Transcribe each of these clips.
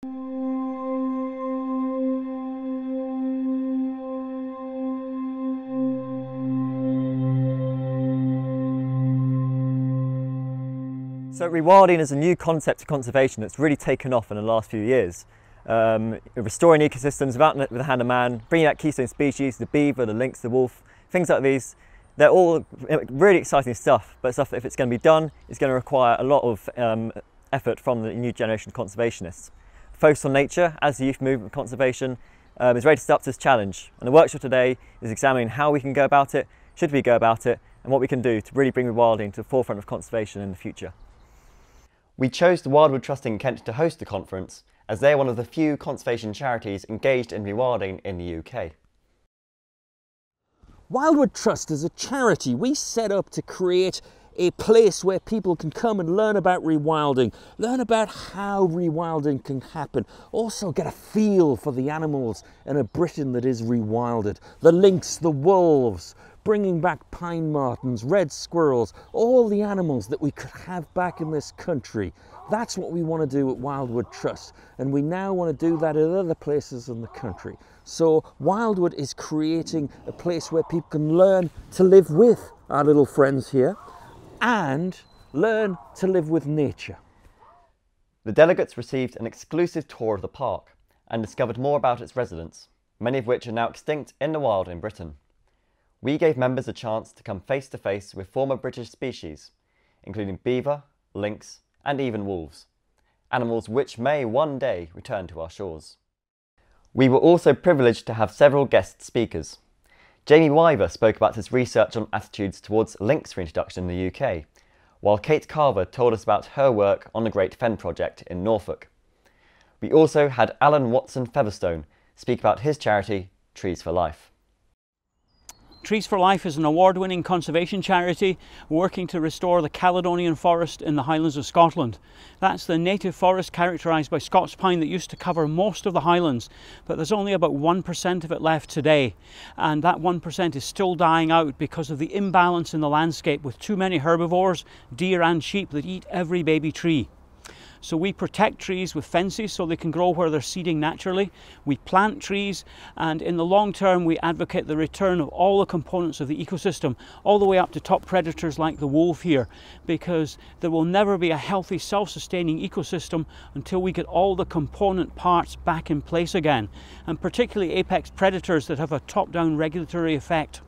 So rewilding is a new concept of conservation that's really taken off in the last few years. Restoring ecosystems with the hand of man, bringing out keystone species, the beaver, the lynx, the wolf, things like these. They're all really exciting stuff, but stuff that if it's going to be done, it's going to require a lot of effort from the new generation of conservationists. Focus on nature as the youth movement of conservation is ready to step up to this challenge. And the workshop today is examining how we can go about it, should we go about it, and what we can do to really bring rewilding to the forefront of conservation in the future. We chose the Wildwood Trust in Kent to host the conference, as they are one of the few conservation charities engaged in rewilding in the UK. Wildwood Trust is a charity we set up to create a place where people can come and learn about rewilding, learn about how rewilding can happen, also get a feel for the animals in a Britain that is rewilded. The lynx, the wolves, bringing back pine martens, red squirrels, all the animals that we could have back in this country. That's what we want to do at Wildwood Trust, and we now want to do that at other places in the country. So Wildwood is creating a place where people can learn to live with our little friends here and learn to live with nature. The delegates received an exclusive tour of the park and discovered more about its residents, many of which are now extinct in the wild in Britain. We gave members a chance to come face to face with former British species, including beaver, lynx, and even wolves, animals which may one day return to our shores. We were also privileged to have several guest speakers. Jamie Wyver spoke about his research on attitudes towards lynx reintroduction in the UK, while Kate Carver told us about her work on the Great Fen Project in Norfolk. We also had Alan Watson Featherstone speak about his charity, Trees for Life. Trees for Life is an award-winning conservation charity working to restore the Caledonian forest in the Highlands of Scotland. That's the native forest characterised by Scots pine that used to cover most of the Highlands, but there's only about 1% of it left today, and that 1% is still dying out because of the imbalance in the landscape with too many herbivores, deer and sheep that eat every baby tree. So we protect trees with fences so they can grow where they're seeding naturally. We plant trees, and in the long term we advocate the return of all the components of the ecosystem, all the way up to top predators like the wolf here, because there will never be a healthy self-sustaining ecosystem until we get all the component parts back in place again, and particularly apex predators that have a top-down regulatory effect.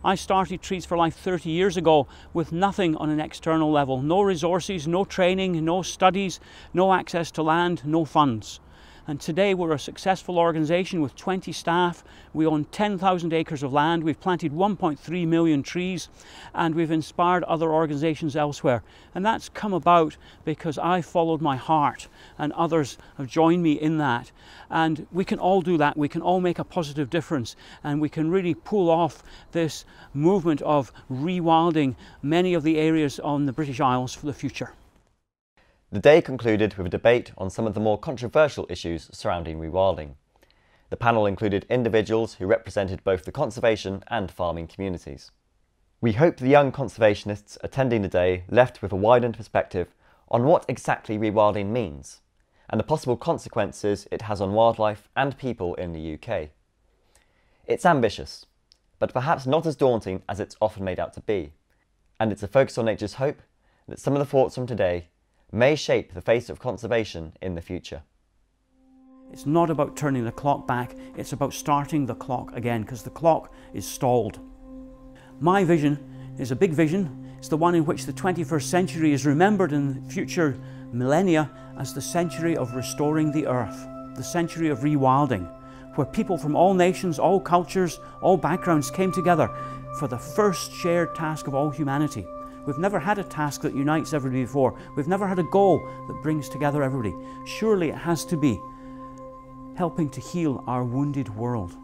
I started Trees for Life 30 years ago with nothing on an external level. No resources, no training, no studies, no access to land, no funds. And today we're a successful organisation with 20 staff. We own 10,000 acres of land. We've planted 1.3 million trees, and we've inspired other organisations elsewhere. And that's come about because I followed my heart, and others have joined me in that. And we can all do that. We can all make a positive difference, and we can really pull off this movement of rewilding many of the areas on the British Isles for the future. The day concluded with a debate on some of the more controversial issues surrounding rewilding. The panel included individuals who represented both the conservation and farming communities. We hope the young conservationists attending the day left with a widened perspective on what exactly rewilding means and the possible consequences it has on wildlife and people in the UK. It's ambitious, but perhaps not as daunting as it's often made out to be, and it's a focus on nature's hope that some of the thoughts from today may shape the face of conservation in the future. It's not about turning the clock back, it's about starting the clock again, because the clock is stalled. My vision is a big vision. It's the one in which the 21st century is remembered in future millennia as the century of restoring the earth, the century of rewilding, where people from all nations, all cultures, all backgrounds came together for the first shared task of all humanity. We've never had a task that unites everybody before. We've never had a goal that brings together everybody. Surely it has to be helping to heal our wounded world.